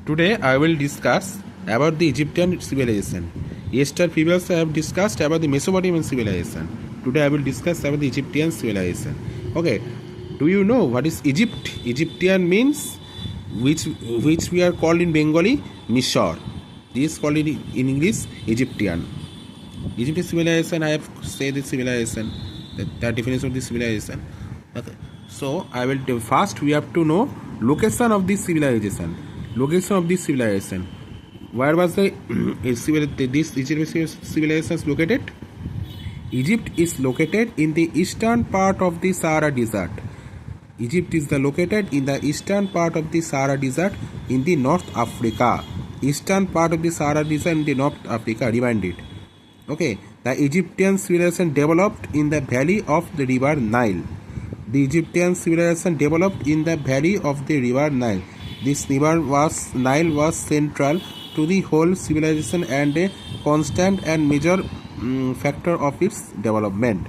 Today I will discuss about the Egyptian civilization. Yesterday previously I have discussed about the Mesopotamian civilization. Today I will discuss about the Egyptian civilization. Okay, do you know what is Egypt? Egyptian means which we are called in Bengali Misor. This is called in English Egyptian. Egyptian civilization, I have said the civilization, the definition of the civilization. Okay. So I will do first we have to know location of this civilization. Location of this civilization. Where was this Egyptian civilization located? Egypt is located in the eastern part of the Sahara Desert. Egypt is located in the eastern part of the Sahara Desert in the North Africa. Eastern part of the Sahara Desert in the North Africa. Remind it. Okay. The Egyptian civilization developed in the valley of the river Nile. The Egyptian civilization developed in the valley of the river Nile. This Nile was central to the whole civilization and a constant and major factor of its development.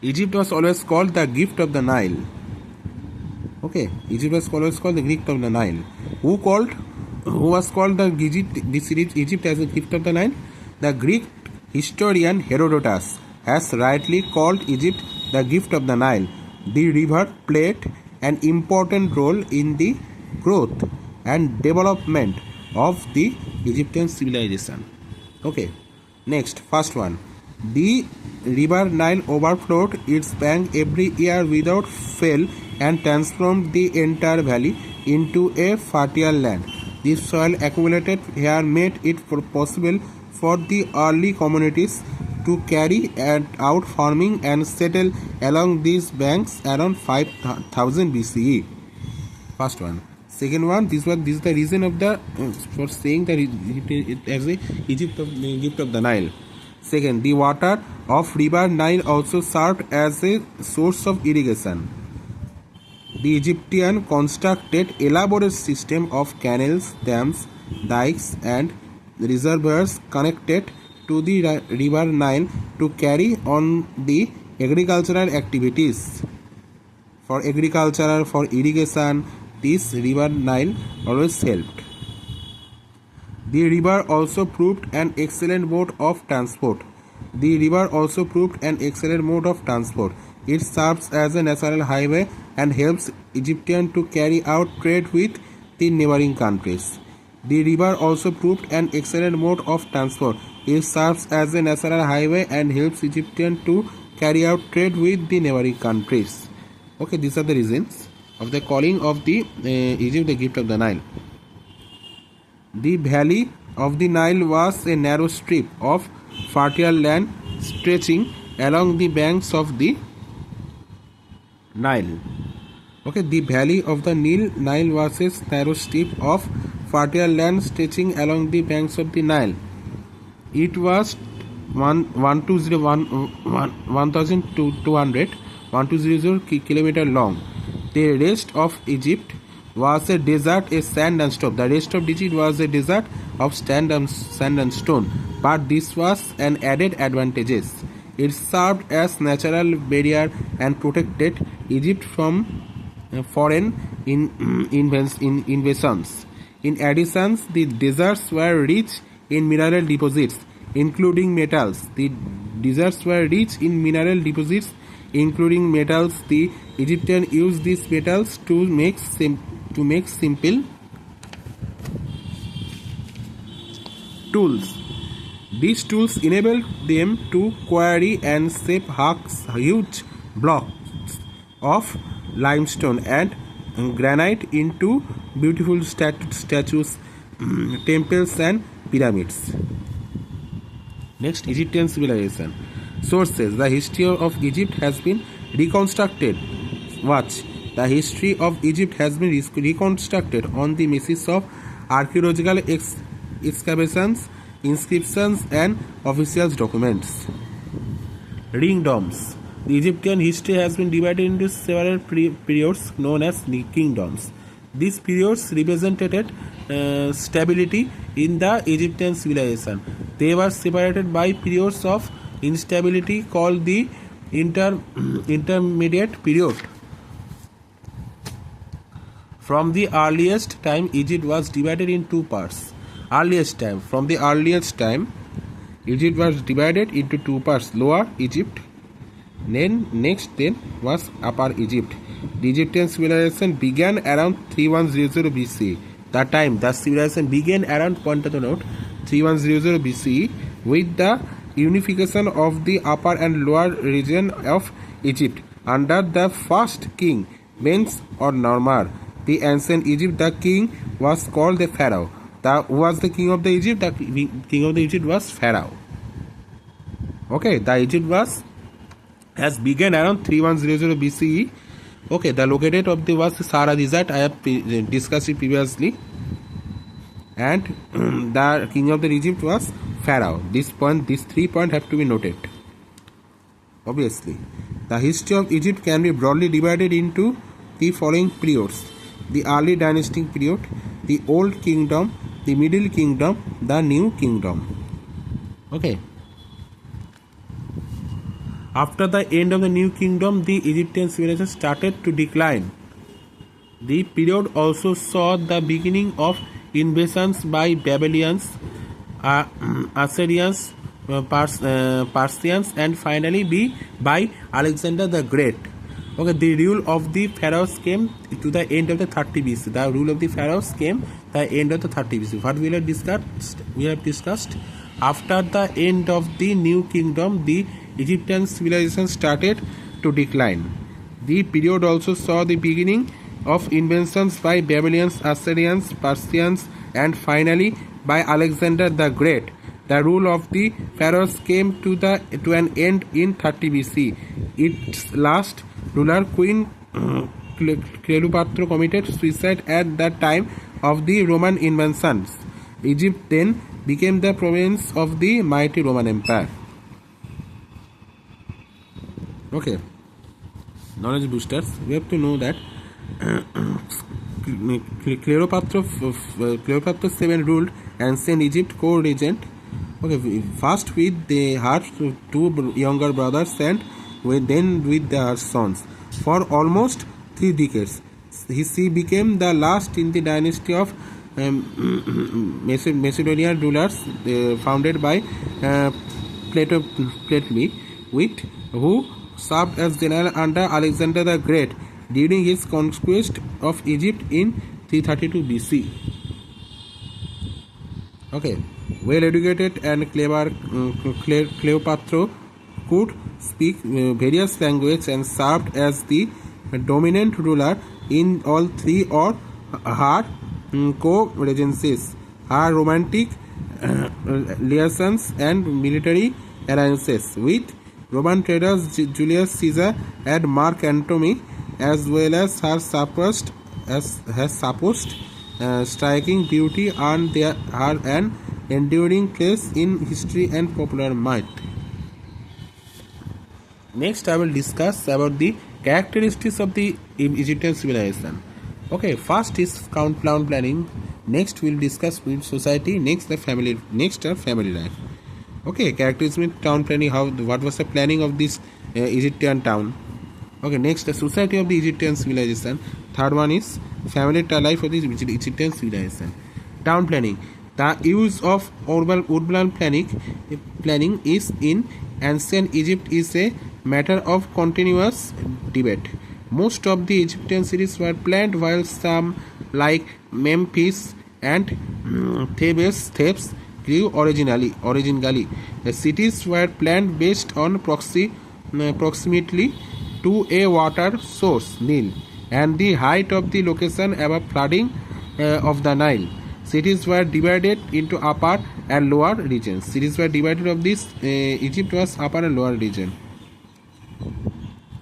Egypt was always called the gift of the Nile. Okay, Egypt was always called the gift of the Nile. Who was called Egypt as the gift of the Nile? The Greek historian Herodotus has rightly called Egypt the gift of the Nile. The river played an important role in the growth and development of the Egyptian civilization. Okay, next, first one. The river Nile overflowed its bank every year without fail and transformed the entire valley into a fertile land. This soil accumulated here made it possible for the early communities to carry out farming and settle along these banks around 5000 BCE. First one. Second one, this is the reason of the for saying that it as a gift of the Nile. Second, the water of river Nile also served as a source of irrigation. The Egyptian constructed elaborate system of canals, dams, dikes, and reservoirs connected to the river Nile to carry on the agricultural activities. For agriculture, for irrigation, this river Nile always helped. The river also proved an excellent mode of transport. It serves as a natural highway and helps Egyptians to carry out trade with the neighboring countries. The river also proved an excellent mode of transport. It serves as a natural highway and helps Egyptians to carry out trade with the neighboring countries. Okay, these are the reasons of the calling of the Egypt the gift of the Nile. The valley of the Nile was a narrow strip of fertile land stretching along the banks of the Nile. Okay, the valley of the Nile was a narrow strip of fertile land stretching along the banks of the Nile. It was 1,200 kilometer long. The rest of Egypt was a desert, a sand and stone. The rest of Egypt was a desert of sand and stone. But this was an added advantage. It served as natural barrier and protected Egypt from foreign invasions. In addition, the deserts were rich in mineral deposits, including metals. The Egyptians used these metals to make simple tools. These tools enabled them to quarry and shape huge blocks of limestone and granite into beautiful statues, temples and pyramids. Next, Egyptian civilization. Sources. The history of Egypt has been reconstructed. Watch. The history of Egypt has been reconstructed on the basis of archaeological excavations, inscriptions and official documents. Kingdoms. The Egyptian history has been divided into several periods known as kingdoms. These periods represented stability in the Egyptian civilization. They were separated by periods of instability called the intermediate period. From the earliest time, Egypt was divided in two parts. From the earliest time, Egypt was divided into two parts: Lower Egypt, then was Upper Egypt. The Egyptian civilization began around 3100 BCE. That time, the civilization began around, point to note, 3100 BCE with the unification of the upper and lower region of Egypt under the first king, Menes or Narmer. The ancient Egypt, the king was called the Pharaoh. Who was the king of the Egypt? The king of the Egypt was Pharaoh. Okay, the Egypt has begun around 3100 BCE. Okay, the located of the was Sahara Desert. I have discussed it previously. And the king of the Egypt was Pharaoh. These 3 points have to be noted. Obviously, the history of Egypt can be broadly divided into the following periods: the early dynastic period, the Old Kingdom, the Middle Kingdom, the New Kingdom. Okay. After the end of the New Kingdom, the Egyptian civilization started to decline. The period also saw the beginning of invasions by Babylonians, Assyrians, Persians, and finally by Alexander the Great. Okay, the rule of the pharaohs came to the end of the 30 BC. The rule of the pharaohs came the end of the 30 BC. What we have discussed. After the end of the New Kingdom, the Egyptian civilization started to decline. The period also saw the beginning of invasions by Babylonians, Assyrians, Persians, and finally by Alexander the Great. The rule of the pharaohs came to an end in 30 BC. Its last ruler, Queen Cleopatra, committed suicide at the time of the Roman invasions. Egypt then became the province of the mighty Roman Empire. Okay, knowledge boosters. We have to know that Cleopatra 7 ruled ancient Egypt co-regent. Okay, first with her two younger brothers and then with their sons for almost 3 decades. She became the last in the dynasty of Macedonian rulers founded by Ptolemy, who served as general under Alexander the Great during his conquest of Egypt in 332 BC. Okay, well-educated and clever Cleopatra could speak various languages and served as the dominant ruler in all 3 or her co-regencies. Her romantic liaisons and military alliances with Roman traders Julius Caesar and Mark Antony, as well as her supposed striking beauty, earned her an enduring place in history and popular myth. Next, I will discuss about the characteristics of the Egyptian civilization. Okay, first is town planning. Next, we will discuss with society. Next, family life. Okay, characteristics with town planning. What was the planning of this Egyptian town? Okay, next, the society of the Egyptian civilization. Third one is family life of the Egyptian civilization. Town planning. The use of urban planning is in ancient Egypt is a matter of continuous debate. Most of the Egyptian cities were planned, while some, like Memphis and Thebes, grew originally. The cities were planned based on proximity to a water source, Nile, and the height of the location above flooding of the Nile. Cities were divided into upper and lower regions. Cities were divided of this. Egypt was upper and lower region.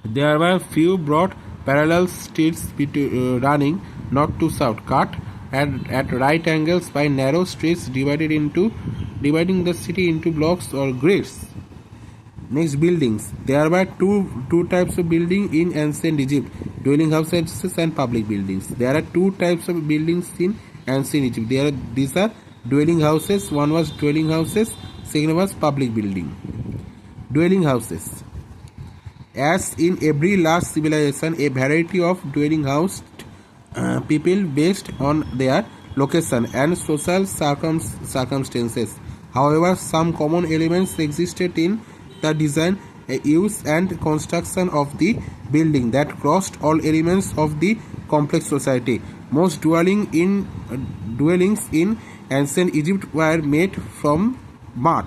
There were few broad parallel streets running north to south, cut at right angles by narrow streets dividing the city into blocks or grids. Next, buildings. There were two types of building in ancient Egypt: dwelling houses and public buildings. There are 2 types of buildings in ancient Egypt. These are dwelling houses. One was dwelling houses, second was public building. Dwelling houses. As in every large civilization, a variety of dwelling people based on their location and social circumstances. However, some common elements existed in the design, use, and construction of the building that crossed all elements of the complex society. Most dwellings in ancient Egypt were made from mud.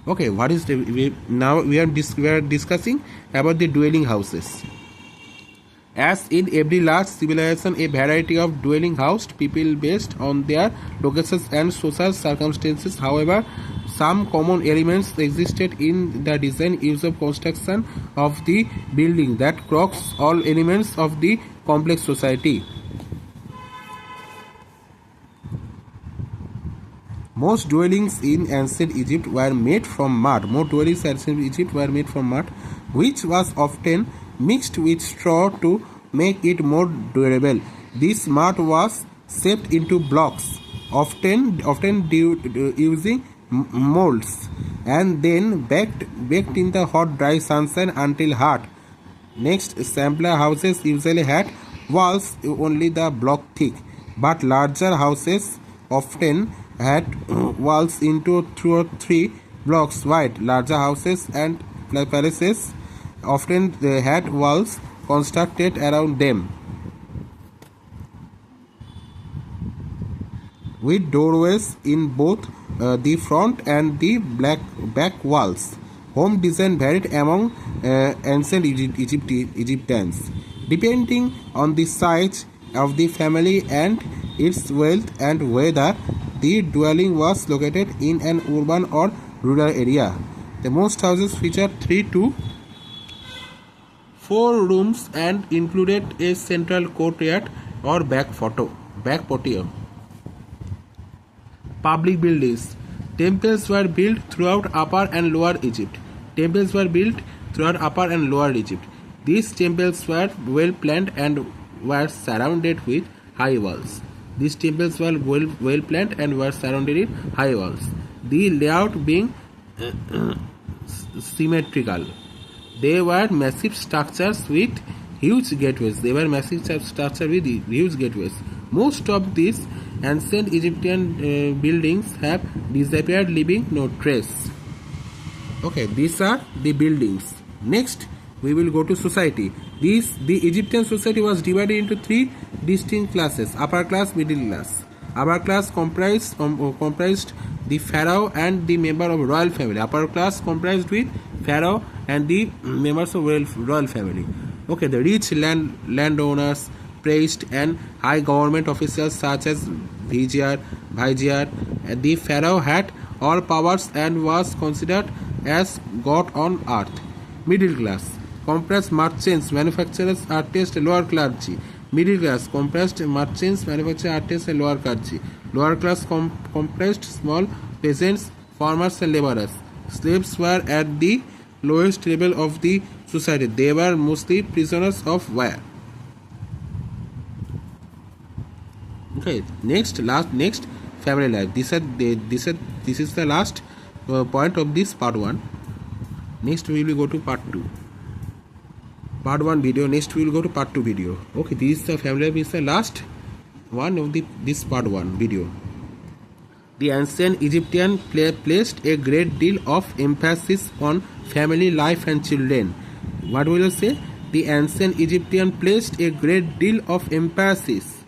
Okay, what is now we are discussing about the dwelling houses. As in every large civilization, a variety of dwelling housed people based on their locations and social circumstances. However, some common elements existed in the design, use, of construction of the building that cross all elements of the complex society. Most dwellings in ancient Egypt were made from mud. Which was often mixed with straw to make it more durable. This mud was shaped into blocks, often using molds, and then baked in the hot, dry sunshine until hard. Next, simpler houses usually had walls only the block thick, but larger houses often had walls into 2 or 3 blocks wide. Larger houses and palaces often had walls constructed around them, with doorways in both the front and the back walls. Home design varied among ancient Egyptians, depending on the size of the family and its wealth and whether the dwelling was located in an urban or rural area. The most houses featured 3 to 4 rooms and included a central courtyard or back patio. Public buildings. Temples were built throughout Upper and Lower Egypt. These temples were well planned and were surrounded with high walls. The layout being symmetrical. They were massive structures with huge gateways. Most of these ancient Egyptian buildings have disappeared, leaving no trace. Okay, these are the buildings. Next, we will go to society. The Egyptian society was divided into 3 distinct classes: upper class, middle class. Upper class comprised the pharaoh and the member of royal family. Upper class comprised with pharaoh and the members of royal family. Okay, the rich landowners, priests, and high government officials such as vizier. The pharaoh had all powers and was considered as god on earth. Middle class comprised merchants, manufacturers, artists, lower clergy. Middle class comprised merchants, manufacturers, artists, and lower clergy. Lower class comprised small peasants, farmers, and laborers. Slaves were at the lowest level of the society. They were mostly prisoners of war. Okay, next family life. This is the last point of this part 1. Next we will go to part 2. Part 1 video. Next we will go to part 2 video. Okay, this is the family life. Is the last one of this part 1 video. The ancient Egyptian placed a great deal of emphasis on family life and children. What will you say? The ancient Egyptian placed a great deal of emphasis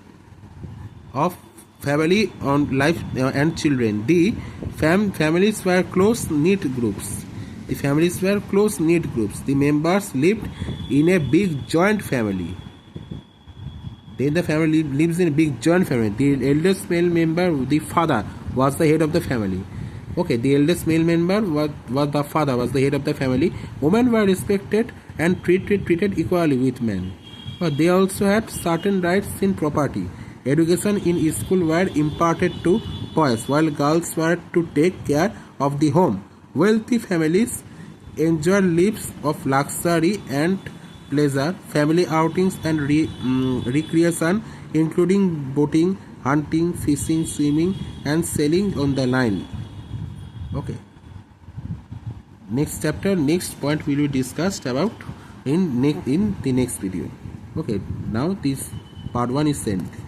of family on life and children. The families were close-knit groups. The members lived in a big joint family. Then the family lives in a big joint family. The eldest male member, the father, was the head of the family. Okay, the eldest male member was the father, was the head of the family. Women were respected and treated equally with men. But they also had certain rights in property. Education in school were imparted to boys, while girls were to take care of the home. Wealthy families enjoyed lives of luxury and pleasure, family outings and recreation, including boating, hunting, fishing, swimming, and sailing on the Nile. Okay. Next chapter, next point will be discussed about in the next video. Okay. Now this Part 1 is sent.